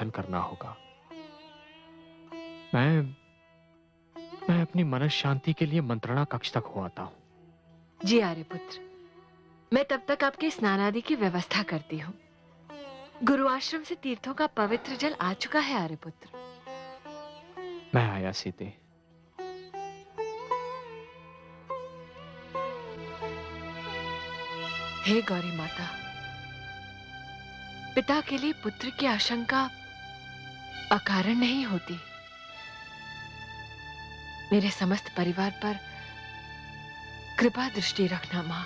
दर्शन करना होगा। मैं अपनी मनस शांति के लिए मंत्रणा कक्ष तक हो आता हूं। जी आर्यपुत्र, मैं तब तक आपके स्नान आदि की व्यवस्था करती हूँ। गुरु आश्रम से तीर्थों का पवित्र जल आ चुका है आर्यपुत्र। मैं आया सीते। हे गौरी माता, पिता के लिए पुत्र की आशंका अकारण नहीं होती। मेरे समस्त परिवार पर कृपा दृष्टि रखना मां।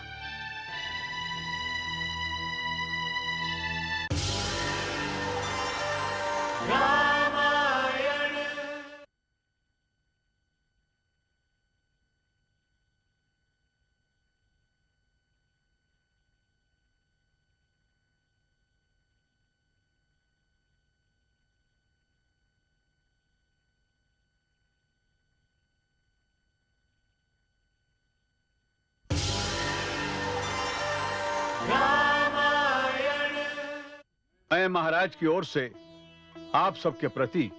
मैं महाराज की ओर से आप सबके प्रति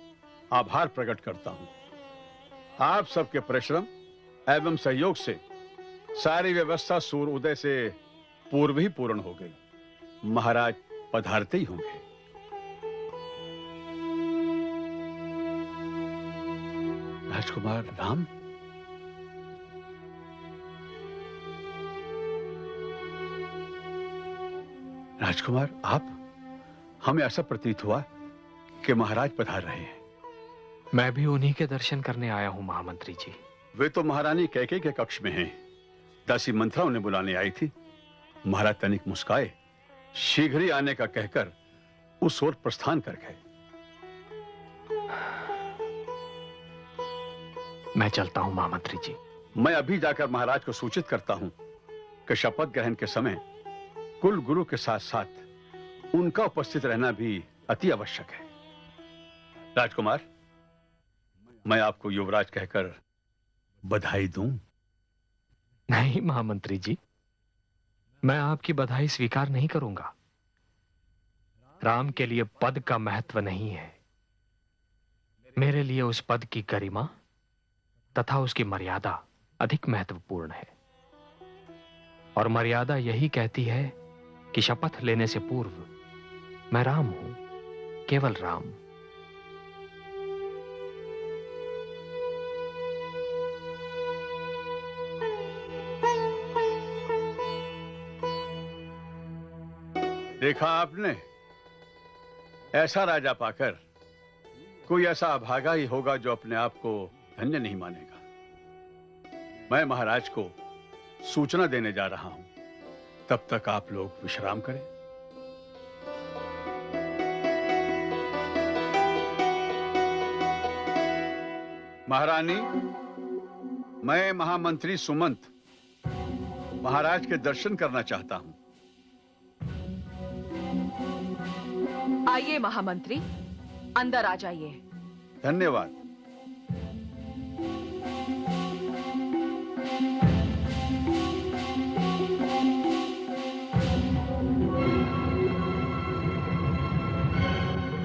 आभार प्रकट करता हूं। आप सबके परिश्रम एवं सहयोग से सारी व्यवस्था सूर्य उदय से पूर्व ही पूर्ण हो गई। महाराज पधारते ही होंगे। राजकुमार राम, राजकुमार आप, हमें ऐसा प्रतीत हुआ कि महाराज पधार रहे हैं। मैं भी उन्हीं के दर्शन करने आया हूं महामंत्री जी। वे तो महारानी कैकेयी के कक्ष में हैं। दासी मंत्रा उन्हें बुलाने आई थी। महाराज तनिक मुस्काए, शीघ्र ही आने का कहकर उस ओर प्रस्थान कर गए। मैं चलता हूं महामंत्री जी। मैं अभी जाकर महाराज को सूचित करता हूं कि शपथ ग्रहण के समय कुल गुरु के साथ साथ उनका उपस्थित रहना भी अति आवश्यक है। राजकुमार, मैं आपको युवराज कहकर बधाई दूं? नहीं महामंत्री जी, मैं आपकी बधाई स्वीकार नहीं करूंगा। राम के लिए पद का महत्व नहीं है। मेरे लिए उस पद की गरिमा तथा उसकी मर्यादा अधिक महत्वपूर्ण है। और मर्यादा यही कहती है कि शपथ लेने से पूर्व मैं राम हूं, केवल राम। देखा आपने, ऐसा राजा पाकर कोई ऐसा अभागा ही होगा जो अपने आप को धन्य नहीं मानेगा। मैं महाराज को सूचना देने जा रहा हूं। तब तक आप लोग विश्राम करें। महारानी, मैं महामंत्री सुमंत महाराज के दर्शन करना चाहता हूं। आइए महामंत्री, अंदर आ जाइए। धन्यवाद।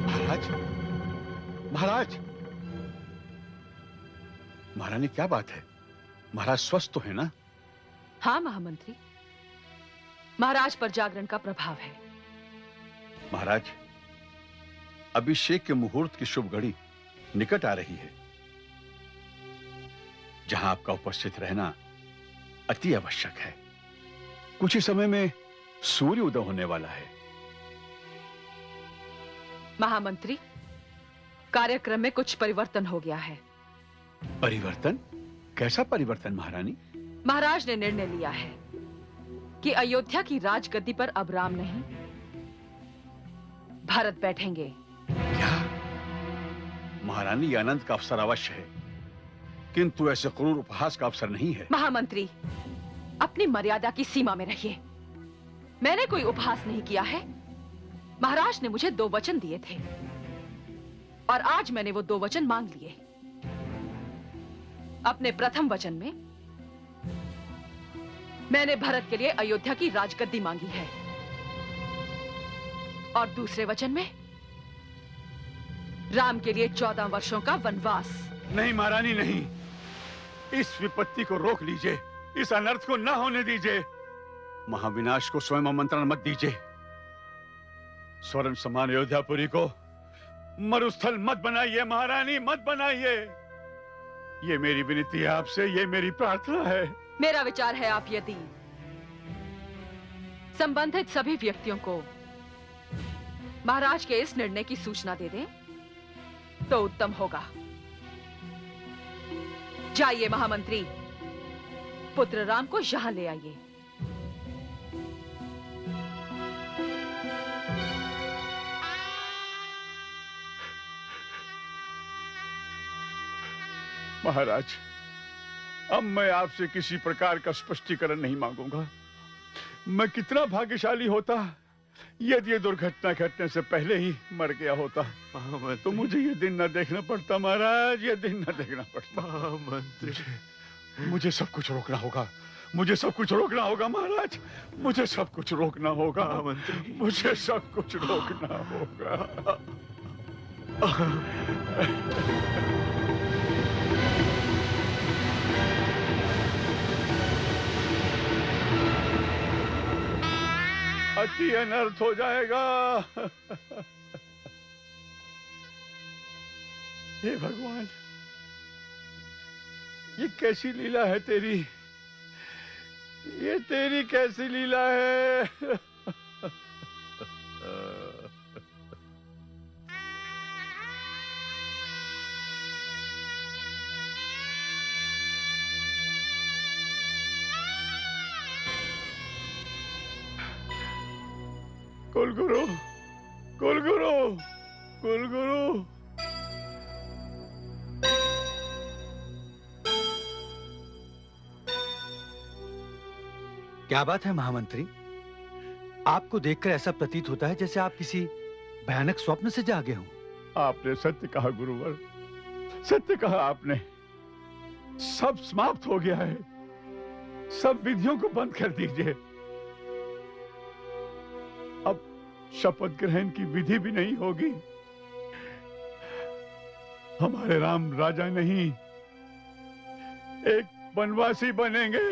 महाराज, महाराज, महारानी क्या बात है? महाराज स्वस्थ तो है ना? हाँ महामंत्री, महाराज पर जागरण का प्रभाव है। महाराज, अभिषेक के मुहूर्त की शुभ घड़ी निकट आ रही है, जहां आपका उपस्थित रहना अति आवश्यक है। कुछ ही समय में सूर्य उदय होने वाला है। महामंत्री, कार्यक्रम में कुछ परिवर्तन हो गया है। परिवर्तन? कैसा परिवर्तन महारानी? महाराज ने निर्णय लिया है कि अयोध्या की राजगद्दी पर अब राम नहीं, भरत बैठेंगे। क्या? महारानी, यह आनंद का अवसर अवश्य है, किंतु ऐसे क्रूर उपहास का अवसर नहीं है। महामंत्री, अपनी मर्यादा की सीमा में रहिए। मैंने कोई उपहास नहीं किया है। महाराज ने मुझे 2 वचन दिए थे और आज मैंने वो 2 वचन मांग लिए। अपने प्रथम वचन में मैंने भरत के लिए अयोध्या की राजगद्दी मांगी है और दूसरे वचन में राम के लिए 14 वर्षों का वनवास। नहीं महारानी नहीं, इस विपत्ति को रोक लीजिए, इस अनर्थ को न होने दीजिए। महाविनाश को स्वयं आमंत्रण मत दीजिए। स्वर्ण समान अयोध्यापुरी को मरुस्थल मत बनाइए महारानी, मत बनाइए। ये मेरी विनती है आपसे, ये मेरी प्रार्थना है। मेरा विचार है आप यदि संबंधित सभी व्यक्तियों को महाराज के इस निर्णय की सूचना दे दें तो उत्तम होगा। जाइए महामंत्री, पुत्र राम को यहां ले आइए। महाराज, अब मैं आपसे किसी प्रकार का स्पष्टीकरण नहीं मांगूंगा। मैं कितना भाग्यशाली होता यदि ये दुर्घटना घटने से पहले ही मर गया होता, तो मुझे ये दिन न देखना पड़ता। महाराज, ये दिन न देखना पड़ता। मुझे सब कुछ रोकना होगा, मुझे सब कुछ रोकना होगा महाराज, मुझे सब कुछ रोकना होगा, मुझे सब कुछ रोकना होगा। अति अनर्थ हो जाएगा। हे भगवान, ये कैसी लीला है तेरी, ये तेरी कैसी लीला है। कुलगुरु, कुलगुरु, कुलगुरु। क्या बात है महामंत्री? आपको देखकर ऐसा प्रतीत होता है जैसे आप किसी भयानक स्वप्न से जागे हों। आपने सत्य कहा गुरुवर, सत्य कहा आपने। सब समाप्त हो गया है, सब विधियों को बंद कर दीजिए। अब शपथ ग्रहण की विधि भी नहीं होगी। हमारे राम राजा नहीं, एक वनवासी बनेंगे।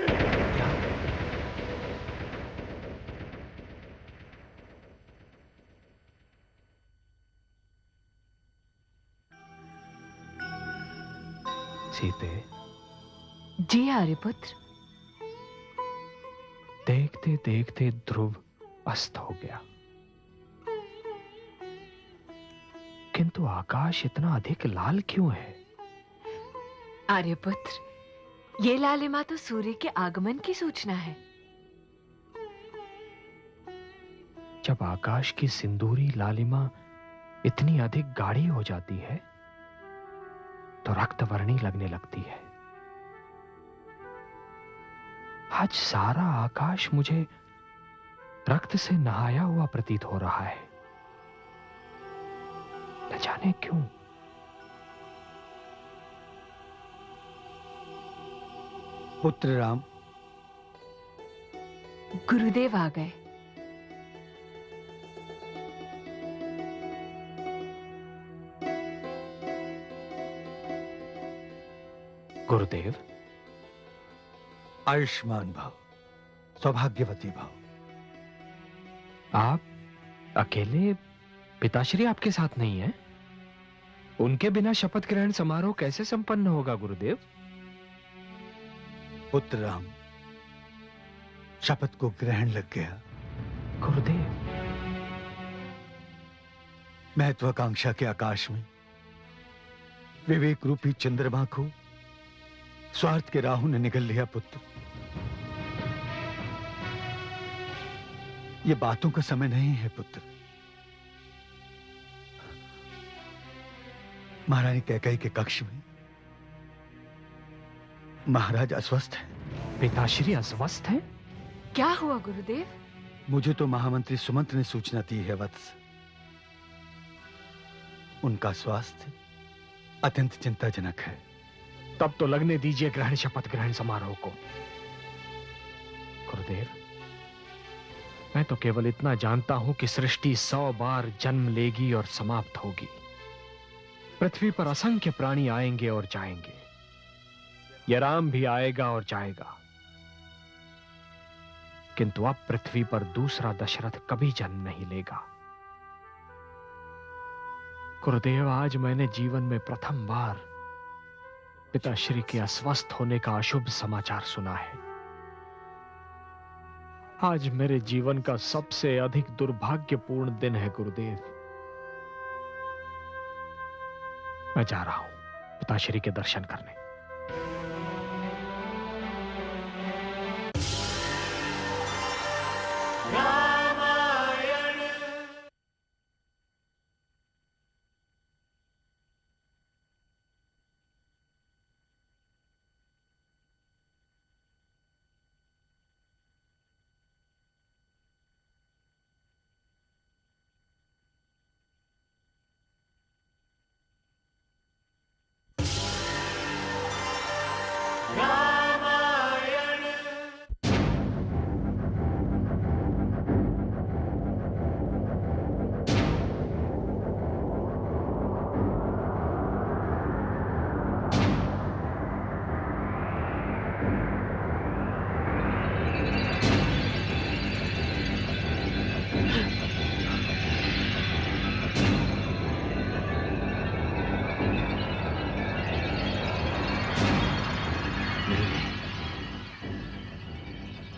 सीते, जी आर्यपुत्र। देखते देखते ध्रुव अस्त हो गया, किंतु आकाश इतना अधिक लाल क्यों है? आर्यपुत्र, ये लालिमा तो सूर्य के आगमन की सूचना है। जब आकाश की सिंदूरी लालिमा इतनी अधिक गाढ़ी हो जाती है तो रक्तवर्णी लगने लगती है। आज सारा आकाश मुझे रक्त से नहाया हुआ प्रतीत हो रहा है, न जाने क्यों। पुत्र राम, गुरुदेव आ गए। गुरुदेव, आयुष्मान भव, सौभाग्यवती भव। आप अकेले? पिताश्री आपके साथ नहीं है? उनके बिना शपथ ग्रहण समारोह कैसे संपन्न होगा गुरुदेव? पुत्र राम, शपथ को ग्रहण लग गया। गुरुदेव, महत्वाकांक्षा के आकाश में विवेक रूपी चंद्रमा को स्वार्थ के राहु ने निगल लिया। पुत्र, ये बातों का समय नहीं है। पुत्र, महारानी कैकेयी के कक्ष में महाराज अस्वस्थ हैं। पिताश्री अस्वस्थ हैं? क्या हुआ गुरुदेव? मुझे तो महामंत्री सुमंत ने सूचना दी है वत्स। उनका स्वास्थ्य अत्यंत चिंताजनक है। तब तो लगने दीजिए ग्रहण शपथ ग्रहण समारोह को। गुरुदेव, मैं तो केवल इतना जानता हूं कि सृष्टि 100 बार जन्म लेगी और समाप्त होगी, पृथ्वी पर असंख्य प्राणी आएंगे और जाएंगे, यह राम भी आएगा और जाएगा, किंतु अब पृथ्वी पर दूसरा दशरथ कभी जन्म नहीं लेगा। गुरुदेव, आज मैंने जीवन में प्रथम बार पिताश्री के अस्वस्थ होने का अशुभ समाचार सुना है। आज मेरे जीवन का सबसे अधिक दुर्भाग्यपूर्ण दिन है गुरुदेव। मैं जा रहा हूं पिताश्री के दर्शन करने।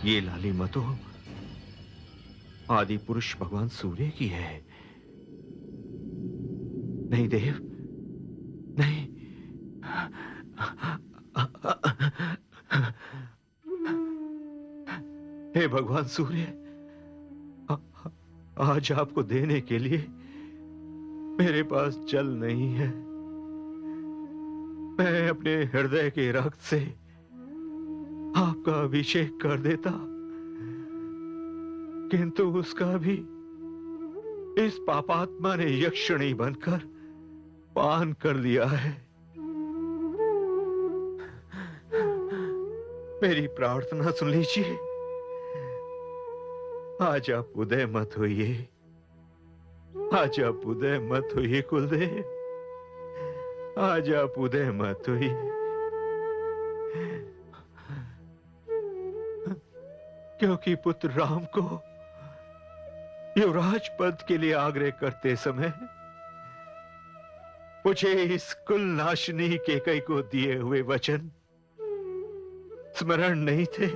ये लालिमा तो आदि पुरुष भगवान सूर्य की है। नहीं देव, नहीं। हे भगवान सूर्य, आज आपको देने के लिए मेरे पास जल नहीं है। मैं अपने हृदय के रक्त से आपका अभिषेक कर देता, किंतु उसका भी इस पापात्मा ने यक्षिणी बनकर पान कर लिया है। मेरी प्रार्थना सुन लीजिए, आज आप उदय मत होइए, आज आप उदय मत होइए कुलदेव, आज आप उदय मत होइए। क्योंकि पुत्र राम को युवराज पद के लिए आग्रह करते समय मुझे इस कुल नाशनी कैकई को दिए हुए वचन स्मरण नहीं थे।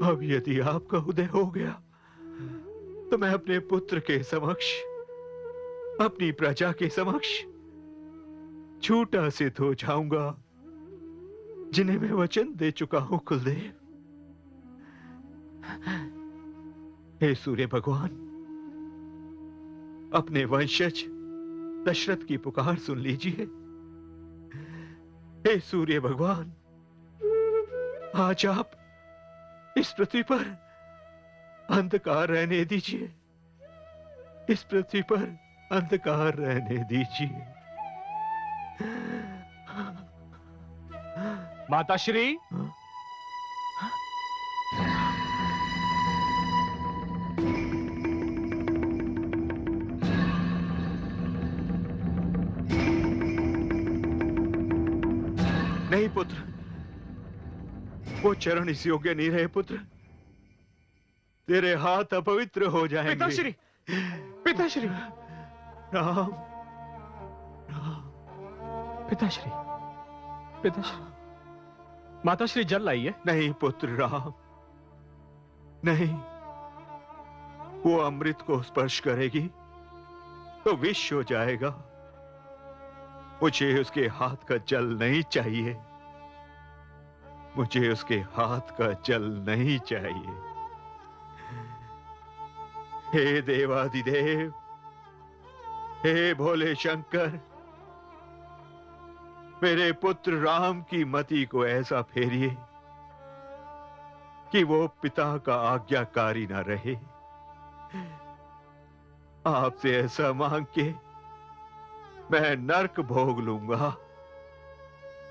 अब यदि आपका उदय हो गया तो मैं अपने पुत्र के समक्ष, अपनी प्रजा के समक्ष झूठा सिद्ध हो जाऊंगा, जिन्हें मैं वचन दे चुका हूं कुलदेव। हे सूर्य भगवान, अपने वंशज दशरथ की पुकार सुन लीजिए। हे सूर्य भगवान, आज आप इस पृथ्वी पर अंधकार रहने दीजिए, इस पृथ्वी पर अंधकार रहने दीजिए। माताश्री, नहीं पुत्र, वो चरण इस योग्य नहीं रहे पुत्र। तेरे हाथ अपवित्र हो जाएंगे। पिताश्री, पिताश्री, राम, राम, पिताश्री, पिताश्री, माताश्री जल लाइए। नहीं पुत्र राम, नहीं। वो अमृत को स्पर्श करेगी तो विष हो जाएगा। मुझे उसके हाथ का जल नहीं चाहिए, मुझे उसके हाथ का जल नहीं चाहिए। हे देवादिदेव, हे भोले शंकर, मेरे पुत्र राम की मति को ऐसा फेरिए कि वो पिता का आज्ञाकारी ना रहे। आपसे ऐसा मांग के मैं नरक भोग लूंगा,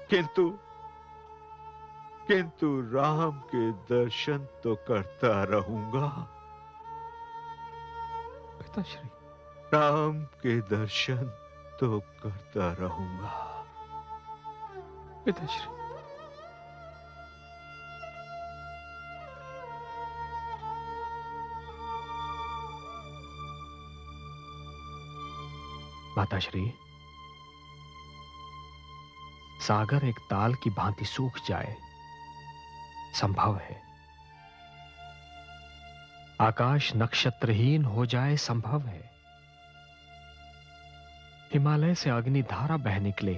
किंतु राम के दर्शन तो करता रहूंगा। पिताश्री, राम के दर्शन तो करता रहूंगा। पिताश्री, माताश्री, सागर एक ताल की भांति सूख जाए संभव है, आकाश नक्षत्रहीन हो जाए संभव है, हिमालय से अग्नि धारा बह निकले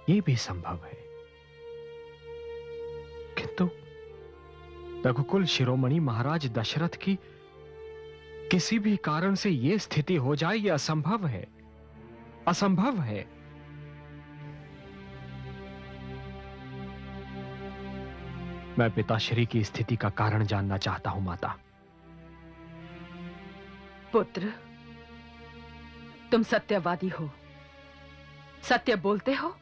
ये भी संभव है, किंतु रघुकुल शिरोमणि महाराज दशरथ की किसी भी कारण से यह स्थिति हो जाए यह असंभव है, असंभव है। मैं पिताश्री की स्थिति का कारण जानना चाहता हूं माता। पुत्र, तुम सत्यवादी हो, सत्य बोलते हो,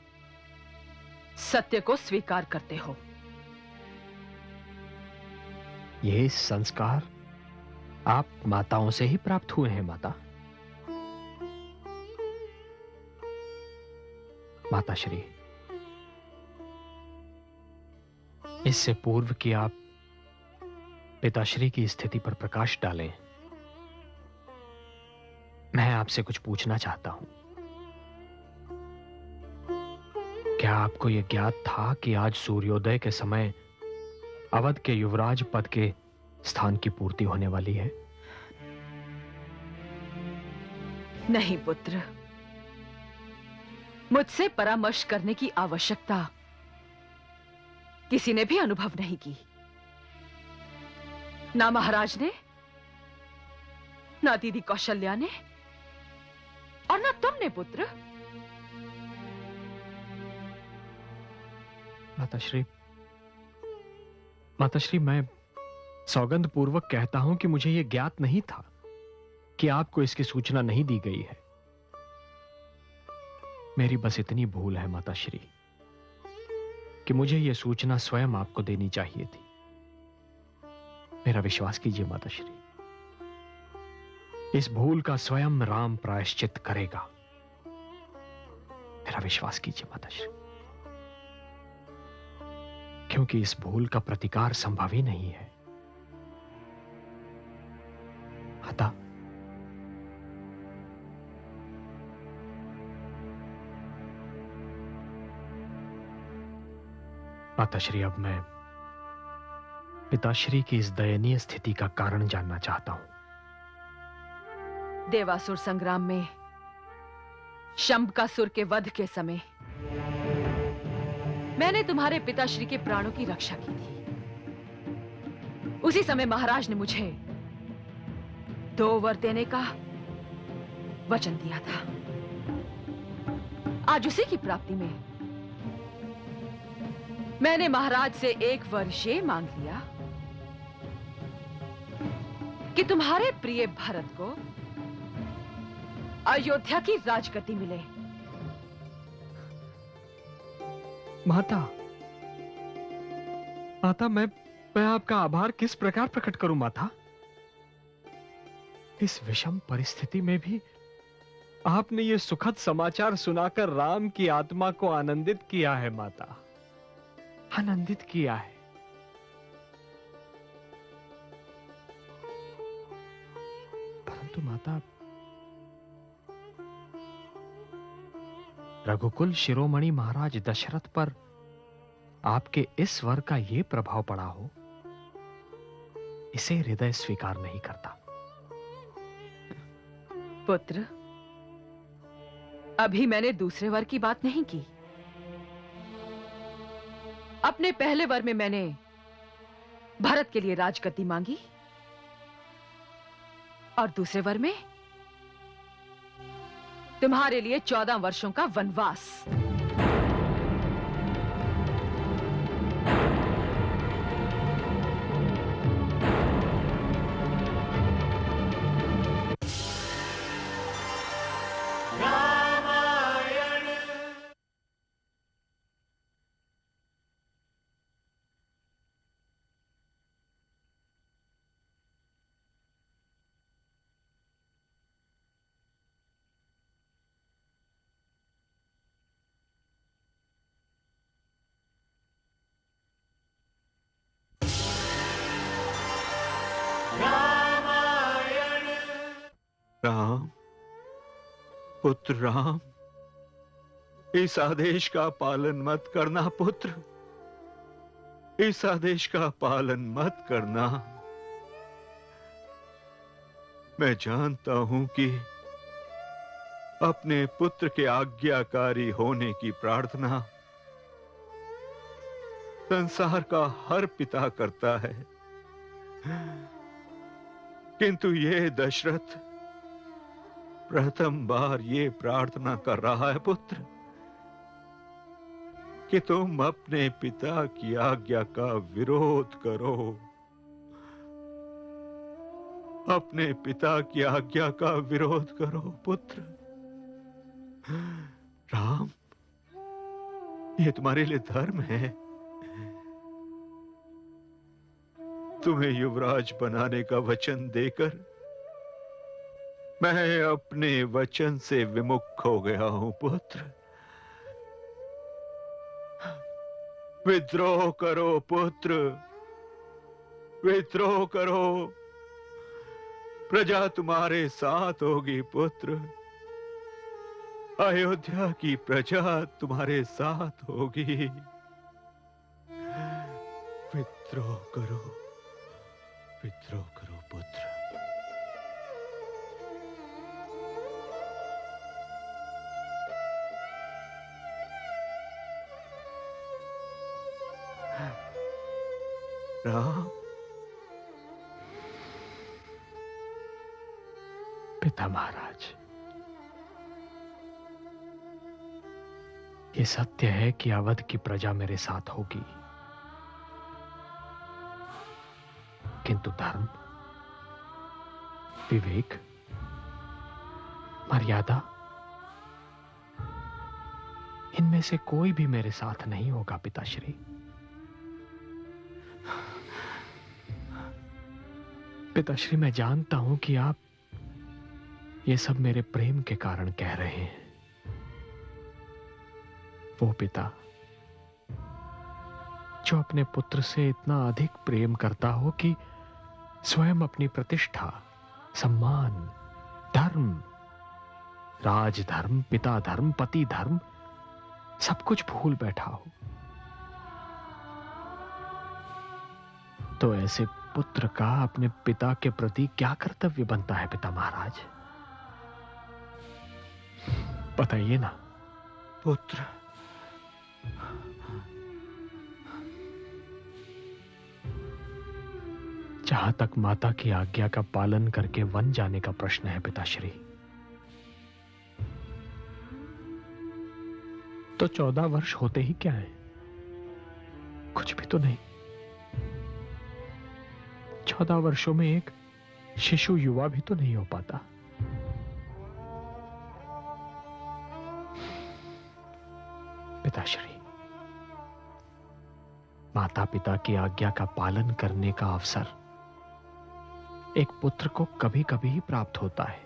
सत्य को स्वीकार करते हो। ये संस्कार आप माताओं से ही प्राप्त हुए हैं माता। माताश्री, इससे पूर्व कि आप पिताश्री की स्थिति पर प्रकाश डालें, मैं आपसे कुछ पूछना चाहता हूं। क्या आपको यह ज्ञात था कि आज सूर्योदय के समय अवध के युवराज पद के स्थान की पूर्ति होने वाली है? नहीं पुत्र, मुझसे परामर्श करने की आवश्यकता किसी ने भी अनुभव नहीं की, ना महाराज ने, ना दीदी कौशल्या ने, और ना तुमने पुत्र। माताश्री, माताश्री, मैं सौगंध पूर्वक कहता हूं कि मुझे यह ज्ञात नहीं था कि आपको इसकी सूचना नहीं दी गई है। मेरी बस इतनी भूल है माताश्री कि मुझे यह सूचना स्वयं आपको देनी चाहिए थी। मेरा विश्वास कीजिए माताश्री, इस भूल का स्वयं राम प्रायश्चित करेगा। मेरा विश्वास कीजिए माताश्री, क्योंकि इस भूल का प्रतिकार संभव ही नहीं है। माता, माताश्री, अब मैं पिताश्री की इस दयनीय स्थिति का कारण जानना चाहता हूं। देवासुर संग्राम में शंभकासुर के वध के समय मैंने तुम्हारे पिताश्री के प्राणों की रक्षा की थी। उसी समय महाराज ने मुझे 2 वर देने का वचन दिया था। आज उसी की प्राप्ति में मैंने महाराज से 1 वर ये मांग लिया कि तुम्हारे प्रिय भरत को अयोध्या की राजगद्दी मिले। माता, माता, मैं आपका आभार किस प्रकार प्रकट करूं माता? इस विषम परिस्थिति में भी आपने ये सुखद समाचार सुनाकर राम की आत्मा को आनंदित किया है माता, आनंदित किया है। परंतु माता, रघुकुल शिरोमणि महाराज दशरथ पर आपके इस वर का यह प्रभाव पड़ा हो, इसे हृदय स्वीकार नहीं करता। पुत्र, अभी मैंने दूसरे वर की बात नहीं की। अपने पहले वर में मैंने भरत के लिए राजगद्दी मांगी और दूसरे वर में तुम्हारे लिए 14 वर्षों का वनवास। राम, पुत्र राम, इस आदेश का पालन मत करना पुत्र, इस आदेश का पालन मत करना। मैं जानता हूं कि अपने पुत्र के आज्ञाकारी होने की प्रार्थना संसार का हर पिता करता है, किंतु ये दशरथ प्रथम बार ये प्रार्थना कर रहा है पुत्र कि तुम अपने पिता की आज्ञा का विरोध करो, अपने पिता की आज्ञा का विरोध करो पुत्र। राम, ये तुम्हारे लिए धर्म है। तुम्हें युवराज बनाने का वचन देकर मैं अपने वचन से विमुख हो गया हूं पुत्र। विद्रोह करो पुत्र, विद्रोह करो, प्रजा तुम्हारे साथ होगी पुत्र, अयोध्या की प्रजा तुम्हारे साथ होगी। विद्रोह करो, विद्रोह करो पुत्र। राम, पिता महाराज, ये सत्य है कि अवध की प्रजा मेरे साथ होगी, किंतु धर्म, विवेक, मर्यादा, इनमें से कोई भी मेरे साथ नहीं होगा पिताश्री। पिताश्री, मैं जानता हूं कि आप ये सब मेरे प्रेम के कारण कह रहे हैं। वो पिता जो अपने पुत्र से इतना अधिक प्रेम करता हो कि स्वयं अपनी प्रतिष्ठा, सम्मान, धर्म, राजधर्म, पिता धर्म, पति धर्म, सब कुछ भूल बैठा हो, तो ऐसे पुत्र का अपने पिता के प्रति क्या कर्तव्य बनता है पिता महाराज? बताइए ना। पुत्र, जहां तक माता की आज्ञा का पालन करके वन जाने का प्रश्न है पिताश्री, तो 14 वर्ष होते ही क्या है? कुछ भी तो नहीं। 14 वर्षों में एक शिशु युवा भी तो नहीं हो पाता। पिताश्री, माता पिता की आज्ञा का पालन करने का अवसर एक पुत्र को कभी कभी ही प्राप्त होता है,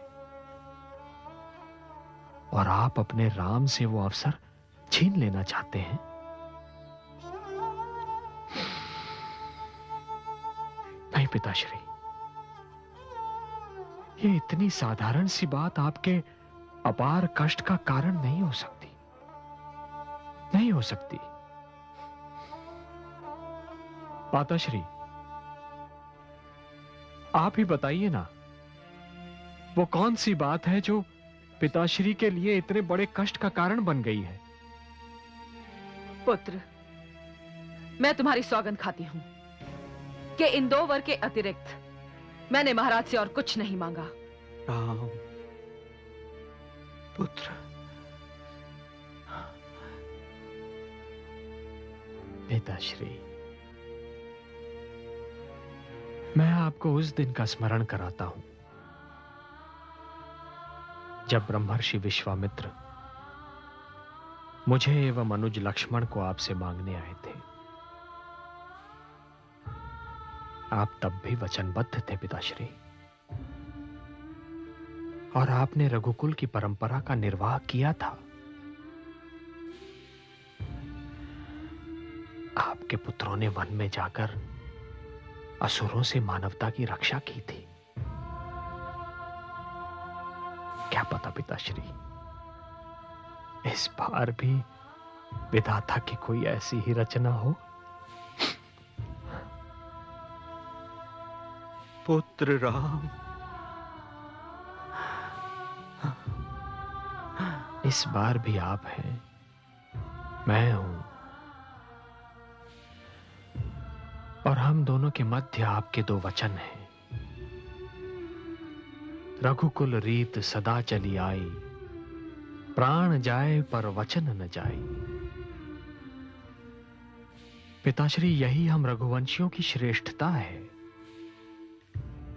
और आप अपने राम से वो अवसर छीन लेना चाहते हैं। नहीं पिताश्री, ये इतनी साधारण सी बात आपके अपार कष्ट का कारण नहीं हो सकती, नहीं हो सकती। माताश्री, आप ही बताइए ना, वो कौन सी बात है जो पिताश्री के लिए इतने बड़े कष्ट का कारण बन गई है? पुत्र, मैं तुम्हारी सौगंध खाती हूं कि इन 2 वर के अतिरिक्त मैंने महाराज से और कुछ नहीं मांगा। राम, पुत्र, पिताश्री, मैं आपको उस दिन का स्मरण कराता हूं जब ब्रह्मर्षि विश्वामित्र मुझे एवं अनुज लक्ष्मण को आपसे मांगने आए थे। आप तब भी वचनबद्ध थे पिताश्री, और आपने रघुकुल की परंपरा का निर्वाह किया था। आपके पुत्रों ने वन में जाकर असुरों से मानवता की रक्षा की थी। क्या पता पिताश्री, इस बार भी विधाता की कोई ऐसी ही रचना हो। पुत्र राम, इस बार भी आप हैं, मैं हूं, और हम दोनों के मध्य आपके दो वचन हैं। रघुकुल रीत सदा चली आई, प्राण जाए पर वचन न जाए। पिताश्री, यही हम रघुवंशियों की श्रेष्ठता है,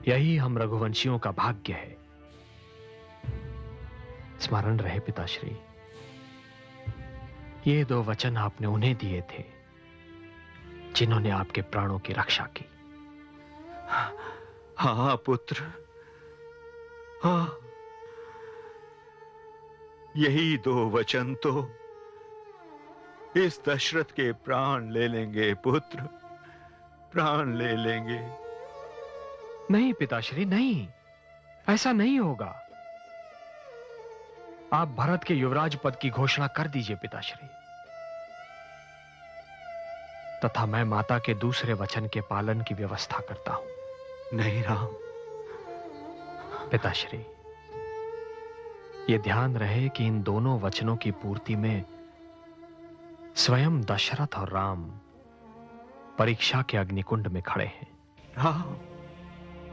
यही हम रघुवंशियों का भाग्य है। स्मरण रहे पिताश्री, ये दो वचन आपने उन्हें दिए थे जिन्होंने आपके प्राणों की रक्षा की। हाँ पुत्र, हाँ, यही दो वचन तो इस दशरथ के प्राण ले लेंगे पुत्र, प्राण ले लेंगे। नहीं पिताश्री, नहीं, ऐसा नहीं होगा। आप भरत के युवराज पद की घोषणा कर दीजिए पिताश्री, तथा मैं माता के दूसरे वचन के पालन की व्यवस्था करता हूं। नहीं राम। पिताश्री, ये ध्यान रहे कि इन दोनों वचनों की पूर्ति में स्वयं दशरथ और राम परीक्षा के अग्निकुंड में खड़े हैं। राम,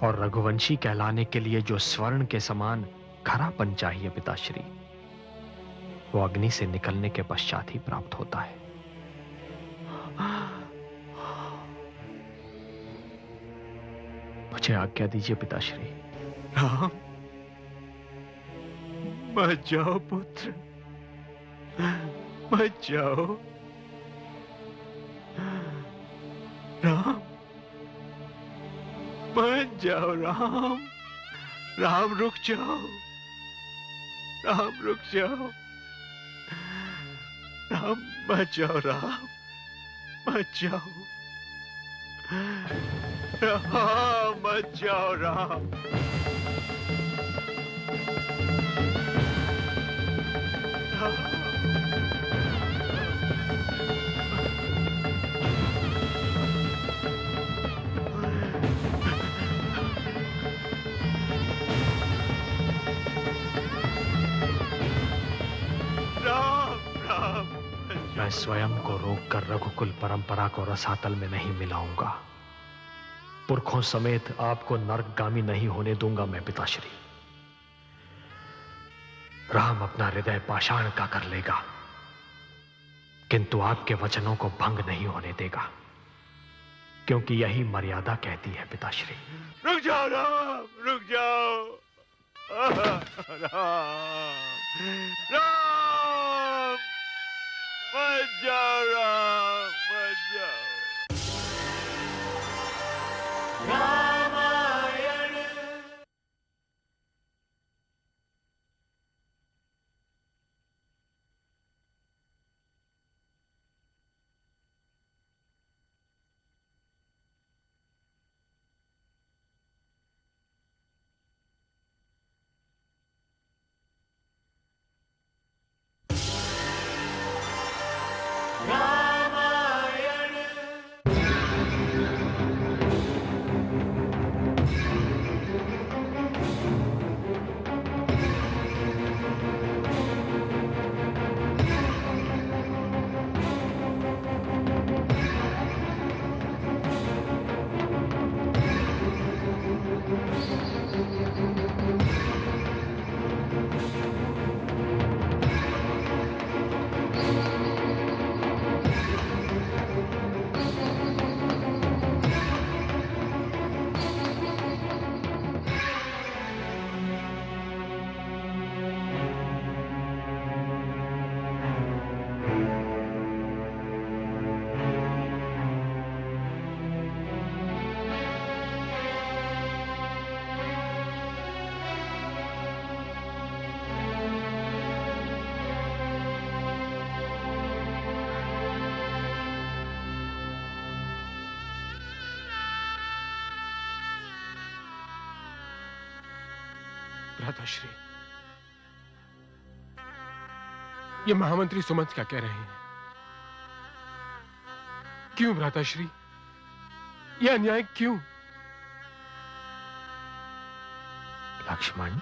और रघुवंशी कहलाने के लिए जो स्वर्ण के समान खरापन चाहिए पिताश्री, वो अग्नि से निकलने के पश्चात ही प्राप्त होता है। मुझे आज्ञा दीजिए पिताश्री। राम, मत जाओ पुत्र, मत जाओ। राम, मत जाओ राम, राम रुक जाओ, राम रुक जाओ, राम मत जाओ, राम मत जाओ, राम मत जाओ, राम। मैं स्वयं को रोककर रघुकुल परंपरा को रसातल में नहीं मिलाऊंगा। पुरखों समेत आपको नरकगामी नहीं होने दूंगा मैं पिताश्री। राम अपना हृदय पाषाण का कर लेगा, किंतु आपके वचनों को भंग नहीं होने देगा, क्योंकि यही मर्यादा कहती है पिताश्री। रुक जाओ राम, रुक जाओ, राम, राम मत जाओ, राम मत जाओ। रामायण। भ्राताश्री, ये महामंत्री सुमंत क्या कह रहे हैं? क्यों भ्राताश्री, ये अन्याय क्यों? लक्ष्मण,